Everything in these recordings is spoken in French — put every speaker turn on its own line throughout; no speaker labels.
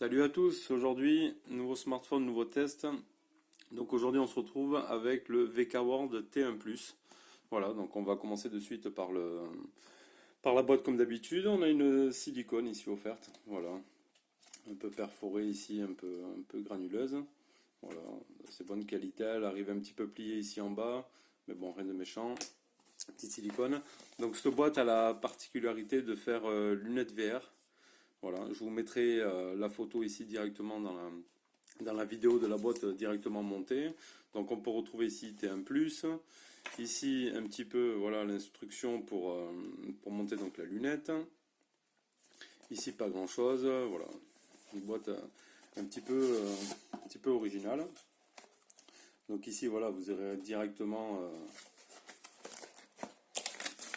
Salut à tous, aujourd'hui nouveau smartphone, nouveau test. Donc aujourd'hui on se retrouve avec le VK World T1 Plus. Voilà, donc on va commencer de suite par la boîte comme d'habitude. On a une silicone ici offerte, voilà, un peu perforée ici, un peu granuleuse. Voilà, c'est bonne qualité, elle arrive un petit peu pliée ici en bas, mais bon, rien de méchant. Petite silicone. Donc cette boîte a la particularité de faire lunettes VR. Voilà, je vous mettrai la photo ici directement dans la vidéo de la boîte directement montée. Donc on peut retrouver ici T1+, ici un petit peu voilà l'instruction pour monter donc la lunette. Ici pas grand chose, voilà, une boîte un petit peu originale. Donc ici voilà vous aurez directement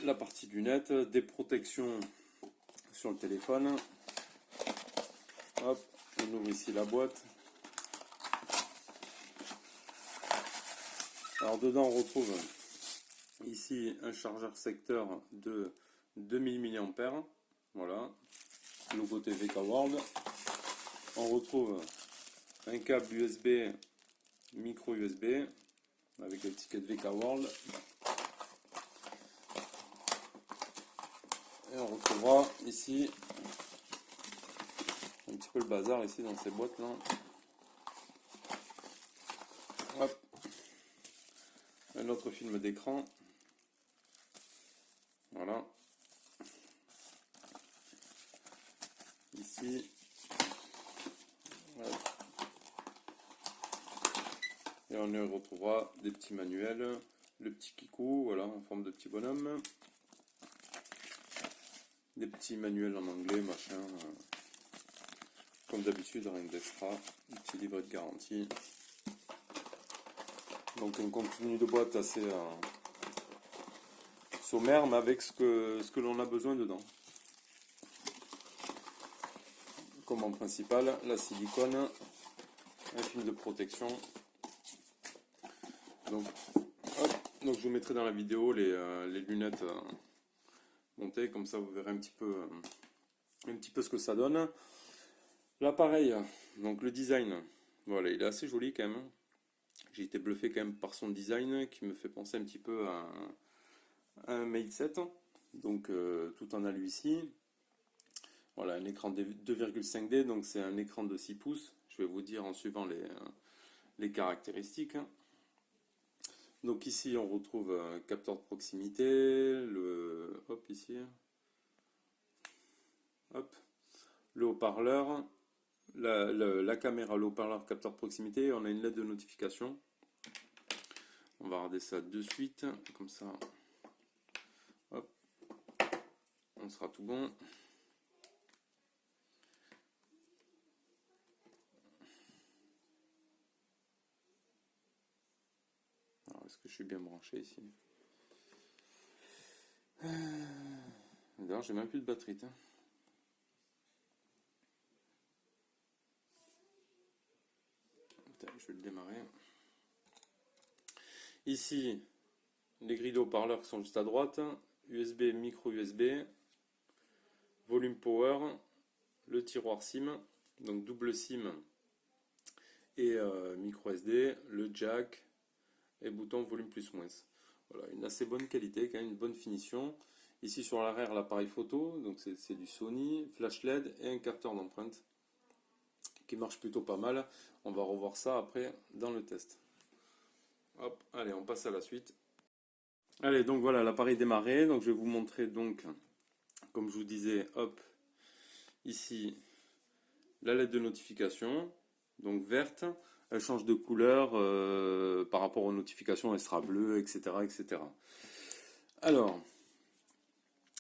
la partie lunette, des protections sur le téléphone. Hop, on ouvre ici la boîte. Alors dedans on retrouve ici un chargeur secteur de 2000 mAh, voilà, logo VK World. On retrouve un câble USB, micro USB, avec l'étiquette VK World. Et on retrouvera ici un petit peu le bazar ici dans ces boîtes là. Hop. Un autre film d'écran. Voilà. Ici. Hop. Et on y retrouvera des petits manuels. Le petit Kikou, voilà, en forme de petit bonhomme. Des petits manuels en anglais, machin. Comme d'habitude, rien d'extra. Un petit livret de garantie. Donc un contenu de boîte assez sommaire, mais avec ce que l'on a besoin dedans. Comme en principal, la silicone, un film de protection. Donc, hop, donc je vous mettrai dans la vidéo les lunettes montées, comme ça vous verrez un petit peu ce que ça donne. L'appareil, donc le design, voilà, il est assez joli quand même. J'ai été bluffé quand même par son design qui me fait penser un petit peu à un Mate 7. Donc tout en alu ici. Voilà, un écran 2,5D, donc c'est un écran de 6 pouces. Je vais vous dire en suivant les caractéristiques. Donc ici on retrouve un capteur de proximité, hop ici, hop, le haut-parleur, la caméra, le haut-parleur, capteur de proximité. On a une lettre de notification. On va regarder ça de suite, comme ça, hop, on sera tout bon. Alors, est-ce que je suis bien branché ici? D'ailleurs, j'ai même plus de batterie. Hein. Je vais le démarrer. Ici, les grilles de haut-parleurs qui sont juste à droite. USB, micro USB. Volume power. Le tiroir SIM. Donc double SIM et micro SD. Le jack. Et bouton volume plus moins. Voilà, une assez bonne qualité, quand même une bonne finition. Ici sur l'arrière, l'appareil photo, donc c'est du Sony, flash LED et un capteur d'empreinte qui marche plutôt pas mal. On va revoir ça après dans le test. Hop, allez, on passe à la suite. Allez, donc voilà, l'appareil démarré. Donc je vais vous montrer donc, comme je vous disais, hop, ici la lettre de notification, donc verte. Elle change de couleur par rapport aux notifications, elle sera bleue, etc., etc. Alors,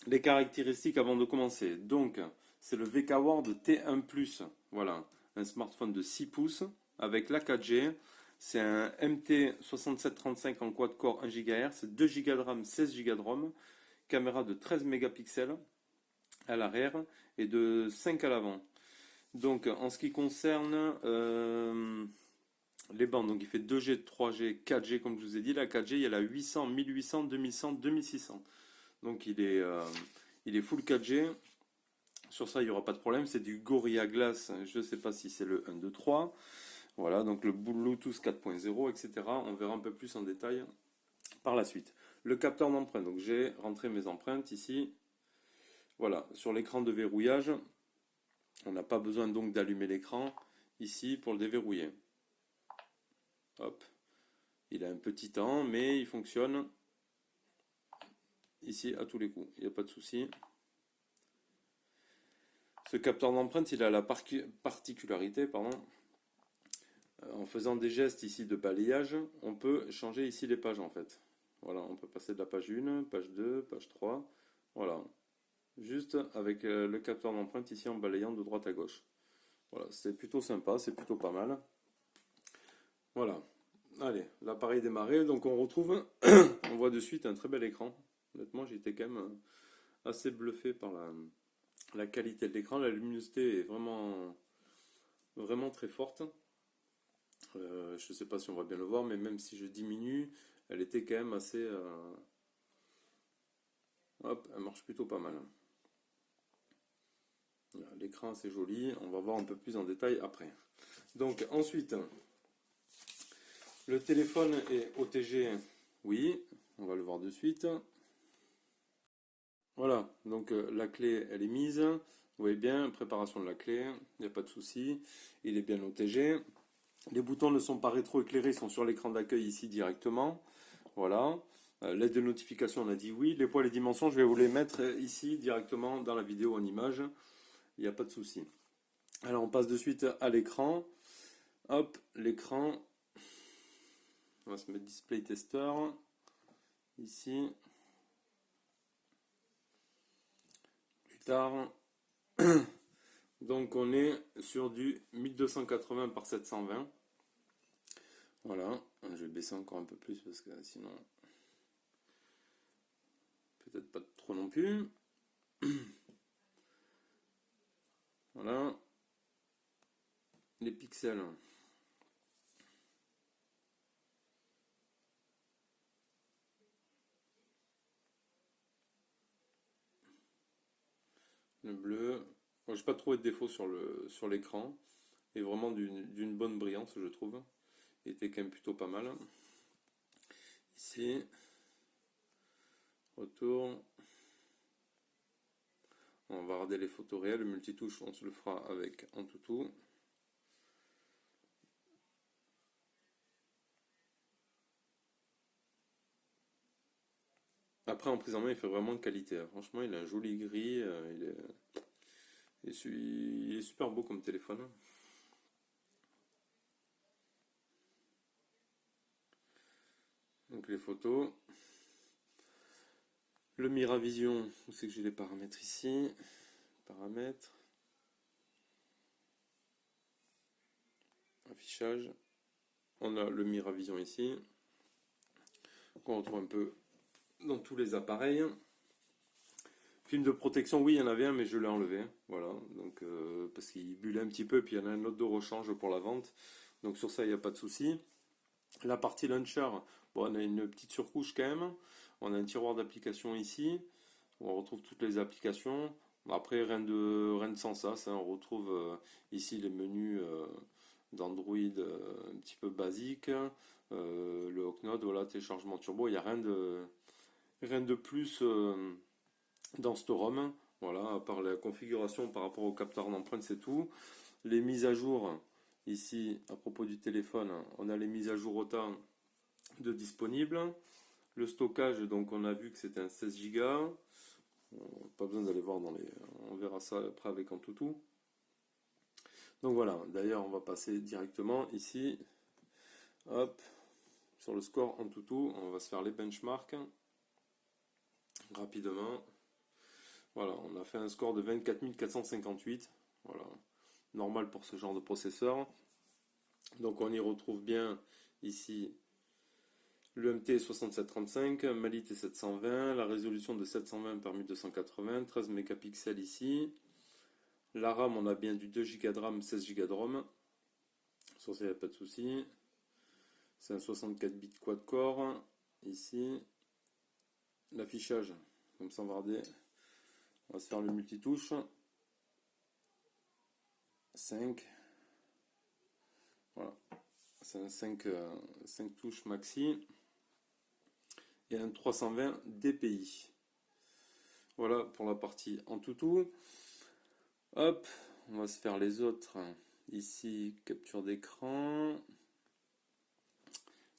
les caractéristiques avant de commencer. Donc, c'est le VK World T1+. Voilà, un smartphone de 6 pouces avec la 4G. C'est un MT6735 en quad-core 1 GHz, 2 Go de RAM, 16 Go de ROM, caméra de 13 mégapixels à l'arrière et de 5 à l'avant. Donc, en ce qui concerne les bandes, donc il fait 2G, 3G, 4G comme je vous ai dit. La 4G, il y a la 800, 1800, 2100, 2600. Donc il est full 4G Sur ça, il n'y aura pas de problème. C'est du Gorilla Glass. Je ne sais pas si c'est le 1, 2, 3. Voilà, donc le Bluetooth 4.0, etc. On verra un peu plus en détail par la suite. Le capteur d'empreinte. Donc j'ai rentré mes empreintes ici. Voilà, sur l'écran de verrouillage, on n'a pas besoin donc d'allumer l'écran ici pour le déverrouiller. Hop. Il a un petit temps, mais il fonctionne ici à tous les coups. Il n'y a pas de souci. Ce capteur d'empreinte, il a la particularité, pardon, en faisant des gestes ici de balayage, on peut changer ici les pages en fait. Voilà, on peut passer de la page 1, page 2, page 3. Voilà. Juste avec le capteur d'empreinte ici en balayant de droite à gauche. Voilà, c'est plutôt sympa, c'est plutôt pas mal. Voilà. Allez, l'appareil démarré. Donc on retrouve, on voit de suite un très bel écran. Honnêtement, j'étais quand même assez bluffé par la qualité de l'écran. La luminosité est vraiment très forte. Je ne sais pas si on va bien le voir, mais même si je diminue, elle était quand même assez... Hop, elle marche plutôt pas mal. L'écran c'est joli, on va voir un peu plus en détail après. Donc ensuite, le téléphone est OTG, oui, on va le voir de suite. Voilà, donc la clé elle est mise, vous voyez bien, préparation de la clé, il n'y a pas de souci, il est bien OTG. Les boutons ne sont pas rétro-éclairés, ils sont sur l'écran d'accueil ici directement. Voilà. L'aide de notification, on a dit oui. Les poids et les dimensions, je vais vous les mettre ici directement dans la vidéo en image. Il n'y a pas de souci. Alors on passe de suite à l'écran. Hop, l'écran. On va se mettre display tester. Ici. Plus tard. Donc on est sur du 1280 par 720. Voilà. Je vais baisser encore un peu plus parce que sinon... Peut-être pas trop non plus. Voilà. Les pixels. Le bleu. Moi, j'ai pas trouvé de défaut sur l'écran. Et vraiment d'une bonne brillance, je trouve. Il était quand même plutôt pas mal. Ici. Retour. On va regarder les photos réelles. Le multitouche, on se le fera avec Antutu. Après, en prise en main, il fait vraiment qualité. Franchement, il a un joli gris. Il est super beau comme téléphone. Donc les photos. Le Miravision, où c'est que j'ai les paramètres ici? Paramètres. Affichage. On a le Miravision ici. Qu'on retrouve un peu dans tous les appareils. Film de protection, oui, il y en avait un, mais je l'ai enlevé. Voilà, donc parce qu'il bullait un petit peu, puis il y en a un autre de rechange pour la vente. Donc sur ça, il n'y a pas de souci. La partie launcher, bon, on a une petite surcouche quand même. On a un tiroir d'applications ici. On retrouve toutes les applications. Après, rien de sans ça. On retrouve ici les menus d'Android un petit peu basiques. Le Hawknode, voilà, téléchargement turbo. Il n'y a rien de plus dans ce ROM. Voilà, à part la configuration par rapport au capteur d'empreinte, c'est tout. Les mises à jour, ici, à propos du téléphone, on a les mises à jour OTA de disponibles. Le stockage, donc on a vu que c'était un 16 Go. Pas besoin d'aller voir dans les... On verra ça après avec Antutu. Donc voilà, d'ailleurs on va passer directement ici. Hop, sur le score Antutu, on va se faire les benchmarks rapidement. Voilà, on a fait un score de 24 458. Voilà, normal pour ce genre de processeur. Donc on y retrouve bien ici le MT 6735, Mali T720, la résolution de 720 par 1280, 13 mégapixels ici. La RAM, on a bien du 2 Go de RAM, 16 Go de ROM. Sur ça, il n'y a pas de souci. C'est un 64 bits quad-core. Ici, l'affichage, comme ça on va regarder. On va se faire le multitouche. 5. Voilà. C'est un 5 touches maxi. Et un 320 DPI. Voilà pour la partie en tout. Hop, on va se faire les autres. Ici, capture d'écran.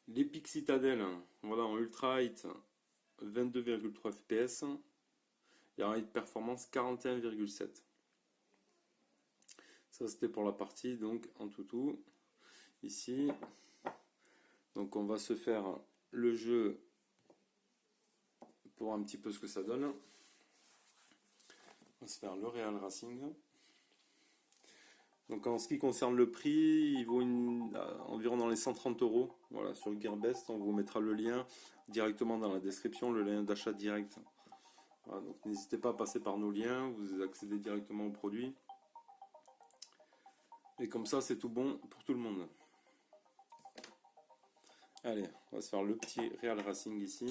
L'Epic Citadel, voilà en ultra height 22,3 fps et en height performance 41,7. Ça c'était pour la partie donc en tout. Ici, donc on va se faire le jeu pour un petit peu ce que ça donne. On va se faire le Real Racing. Donc en ce qui concerne le prix, il vaut environ dans les 130 euros. Voilà, sur le Gearbest, on vous mettra le lien directement dans la description, le lien d'achat direct. Voilà, donc n'hésitez pas à passer par nos liens, vous accédez directement au produit. Et comme ça, c'est tout bon pour tout le monde. Allez, on va se faire le petit Real Racing ici.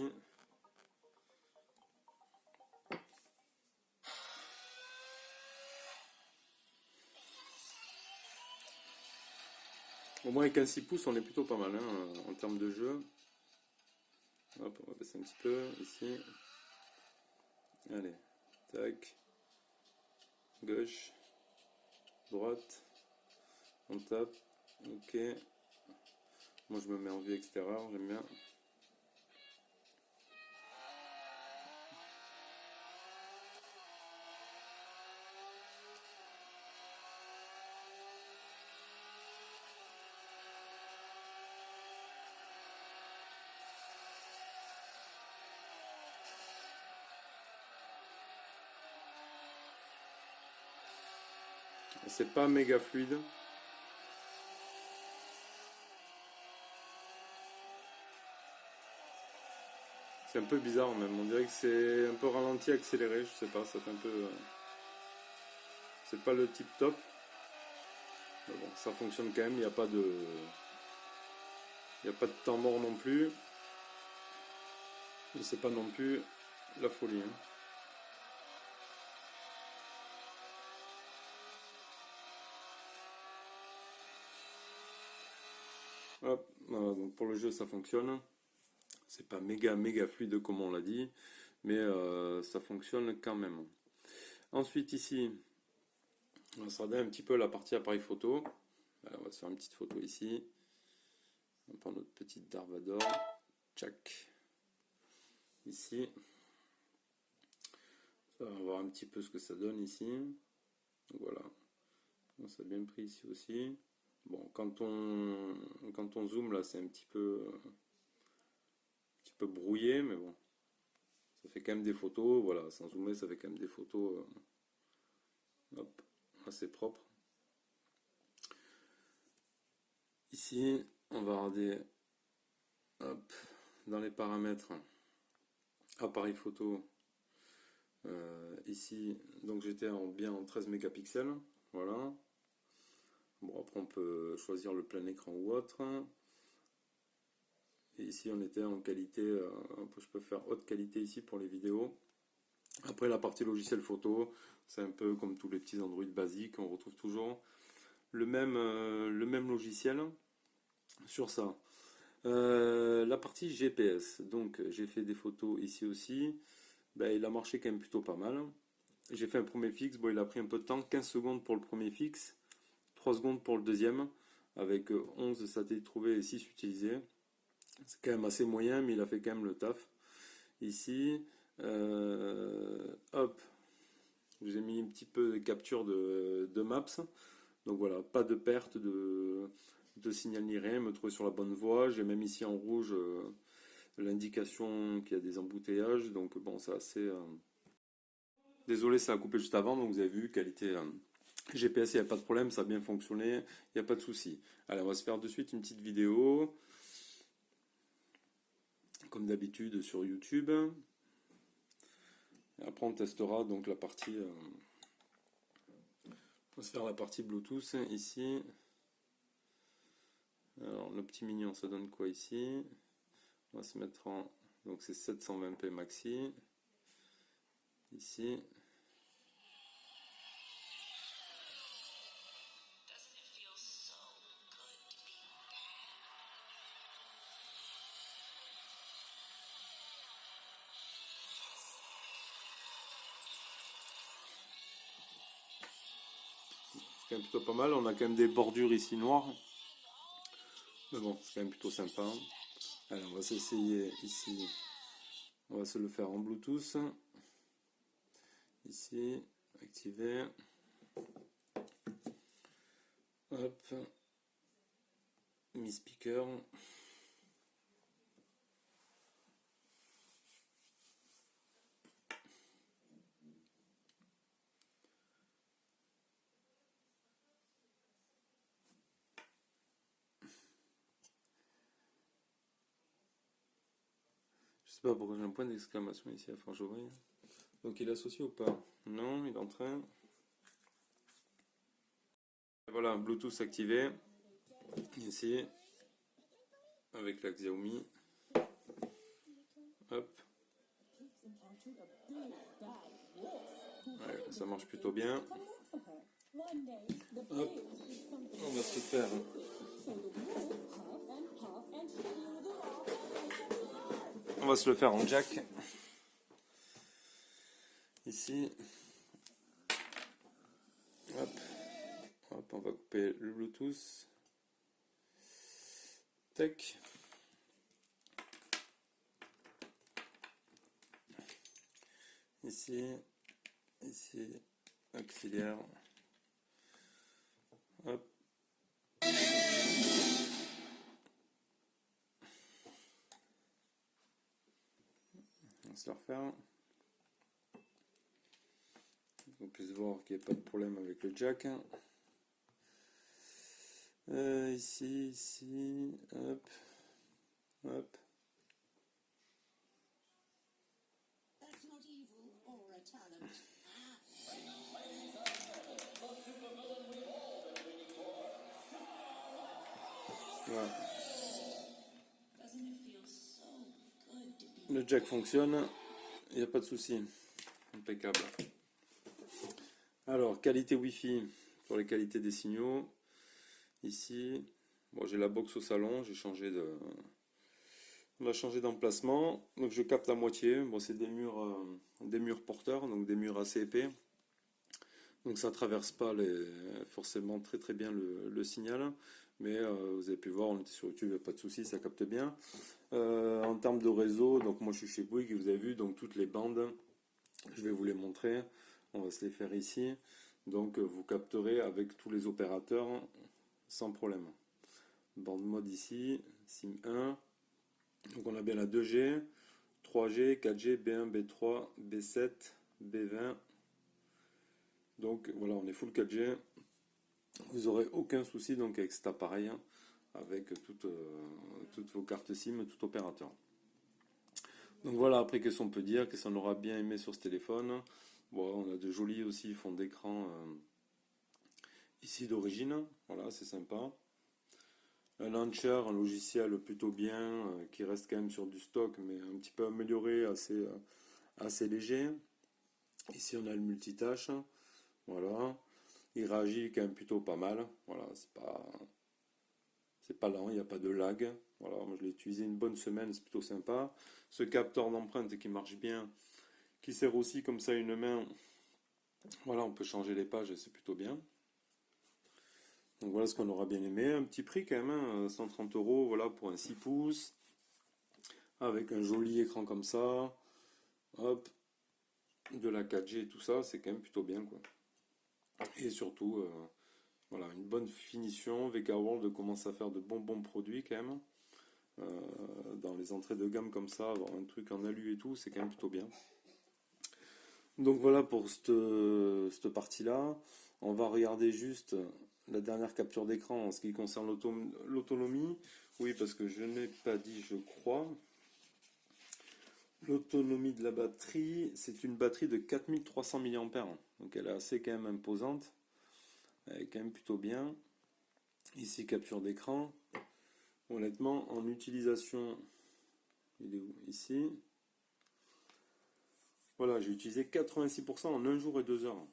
Au moins avec un 6 pouces, on est plutôt pas mal hein, en termes de jeu. Hop, on va baisser un petit peu ici. Allez, tac. Gauche, droite. On tape. Ok. Moi je me mets en vue extérieure, j'aime bien. C'est pas méga fluide. C'est un peu bizarre même, on dirait que c'est un peu ralenti, accéléré, je sais pas, ça fait un peu... C'est pas le tip top. Mais bon, ça fonctionne quand même, il n'y a pas de... Il n'y a pas de temps mort non plus. Mais c'est pas non plus la folie. Hein. Hop, voilà, donc pour le jeu ça fonctionne. C'est pas méga fluide comme on l'a dit, mais ça fonctionne quand même. Ensuite ici, on va se regarder un petit peu la partie appareil photo. On va se faire une petite photo ici. On prend notre petite Darvador. Tchac. Ici. On va voir un petit peu ce que ça donne ici. Donc voilà. On s'est bien pris ici aussi. Bon, quand on zoome là, c'est un petit peu brouillé, mais bon. Ça fait quand même des photos. Voilà, sans zoomer, ça fait quand même des photos hop, assez propres. Ici, on va regarder hop, dans les paramètres appareil photo. Ici, donc j'étais bien en 13 mégapixels. Voilà. Bon, après, on peut choisir le plein écran ou autre. Et ici, on était en qualité. Je peux faire haute qualité ici pour les vidéos. Après, la partie logiciel photo, c'est un peu comme tous les petits Android basiques. On retrouve toujours le même logiciel sur ça. La partie GPS, donc j'ai fait des photos ici aussi, ben, il a marché quand même plutôt pas mal. J'ai fait un premier fixe, bon il a pris un peu de temps, 15 secondes pour le premier fixe, 3 secondes pour le deuxième, avec 11 satellites trouvés et 6 utilisés. C'est quand même assez moyen, mais il a fait quand même le taf. Ici, hop, je vous ai mis un petit peu de capture de maps. Donc voilà, pas de perte de signal ni rien, me trouver sur la bonne voie. J'ai même ici en rouge l'indication qu'il y a des embouteillages. Donc bon, c'est assez... Désolé, ça a coupé juste avant, donc vous avez vu, qualité GPS, il n'y a pas de problème, ça a bien fonctionné, il n'y a pas de souci. Allez, on va se faire de suite une petite vidéo, comme d'habitude sur YouTube. Et après, on testera donc la partie... on va se faire la partie Bluetooth ici. Alors, le petit mignon, ça donne quoi ici? On va se mettre en... Donc c'est 720p maxi. Ici. c'est quand même plutôt pas mal. On a quand même des bordures ici noires. Mais bon, c'est quand même plutôt sympa. Allez, on va s'essayer ici. On va se le faire en Bluetooth. Ici, activer. Hop. Mi speaker. Je sais pas pourquoi j'ai un point d'exclamation ici à Forgery. Donc il associe ou pas? Non, il est en train. Voilà, Bluetooth activé. Ici, avec la Xiaomi. Hop. Ouais, ça marche plutôt bien. Hop. On va se faire. On va se le faire en jack. Ici. Hop. Hop, on va couper le Bluetooth. Tac. Ici. Ici. Auxiliaire. Hop. On va se le refaire. On puisse voir qu'il n'y a pas de problème avec le jack. Ici, hop, hop. Voilà. Le jack fonctionne, il n'y a pas de souci. Impeccable. Alors, qualité Wi-Fi pour les qualités des signaux. Ici, bon, j'ai la box au salon, on a changé d'emplacement. Donc je capte à moitié. Bon, c'est des murs porteurs, donc des murs assez épais. Donc ça traverse pas forcément très très bien le signal. Mais vous avez pu voir, on était sur YouTube, il n'y a pas de souci, ça capte bien. En termes de réseau, donc moi je suis chez Bouygues, vous avez vu, donc toutes les bandes, je vais vous les montrer. On va se les faire ici. Donc vous capterez avec tous les opérateurs sans problème. Bande mode ici, SIM 1. Donc on a bien la 2G, 3G, 4G, B1, B3, B7, B20. Donc voilà, on est full 4G. Vous n'aurez aucun souci donc avec cet appareil, hein, avec toutes vos cartes SIM, tout opérateur. Donc voilà, après qu'est-ce qu'on peut dire, qu'est-ce qu'on aura bien aimé sur ce téléphone. Bon, on a de jolis aussi fonds d'écran ici d'origine, voilà, c'est sympa. Un launcher, un logiciel plutôt bien, qui reste quand même sur du stock, mais un petit peu amélioré, assez léger. Ici on a le multitâche, voilà. Il réagit quand même plutôt pas mal, voilà, c'est pas lent, il n'y a pas de lag. Voilà, moi je l'ai utilisé une bonne semaine, c'est plutôt sympa. Ce capteur d'empreinte qui marche bien, qui sert aussi comme ça une main. Voilà, on peut changer les pages et c'est plutôt bien. Donc voilà ce qu'on aura bien aimé. Un petit prix quand même, hein, 130 € voilà, pour un 6 pouces. Avec un joli écran comme ça. Hop, de la 4G et tout ça, c'est quand même plutôt bien quoi. Et surtout, voilà, une bonne finition. VK World commence à faire de bons produits quand même. Dans les entrées de gamme comme ça, avoir un truc en alu et tout, c'est quand même plutôt bien. Donc voilà pour cette partie-là. On va regarder juste la dernière capture d'écran en ce qui concerne l'autonomie. Oui, parce que je n'ai pas dit, je crois. L'autonomie de la batterie, c'est une batterie de 4300 mAh. Donc elle est assez quand même imposante. Elle est quand même plutôt bien. Ici, capture d'écran. Honnêtement, en utilisation, il est où? Ici. Voilà, j'ai utilisé 86% en 1 jour et 2 heures.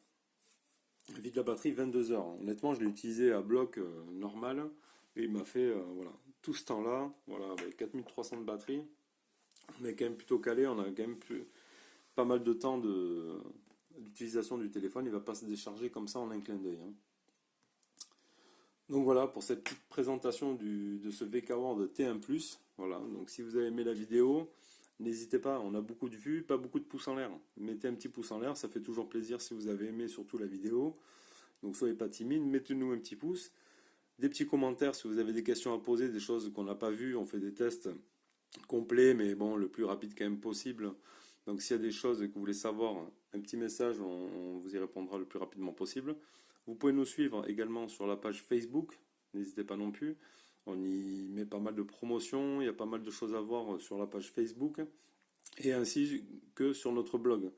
Vide la batterie 22 heures. Honnêtement, je l'ai utilisé à bloc normal. Et il m'a fait voilà, tout ce temps-là, voilà, avec 4300 de batterie. On est quand même plutôt calé, on a quand même pas mal de temps d'utilisation du téléphone. Il ne va pas se décharger comme ça en un clin d'œil, hein. Donc voilà pour cette petite présentation de ce VK-Word T1+. Voilà, donc si vous avez aimé la vidéo, n'hésitez pas, on a beaucoup de vues, pas beaucoup de pouces en l'air. Mettez un petit pouce en l'air, ça fait toujours plaisir si vous avez aimé surtout la vidéo. Donc soyez pas timide, mettez-nous un petit pouce. Des petits commentaires si vous avez des questions à poser, des choses qu'on n'a pas vues, on fait des tests complets, mais bon, le plus rapide quand même possible. Donc s'il y a des choses que vous voulez savoir, un petit message, on vous y répondra le plus rapidement possible. Vous pouvez nous suivre également sur la page Facebook, n'hésitez pas non plus. On y met pas mal de promotions, il y a pas mal de choses à voir sur la page Facebook, et ainsi que sur notre blog,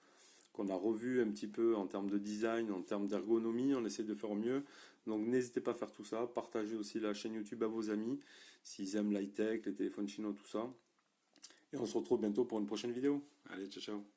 qu'on a revu un petit peu en termes de design, en termes d'ergonomie, on essaie de faire au mieux. Donc n'hésitez pas à faire tout ça, partagez aussi la chaîne YouTube à vos amis, s'ils aiment l'high-tech, les téléphones chinois, tout ça. Et on se retrouve bientôt pour une prochaine vidéo. Allez, ciao ciao.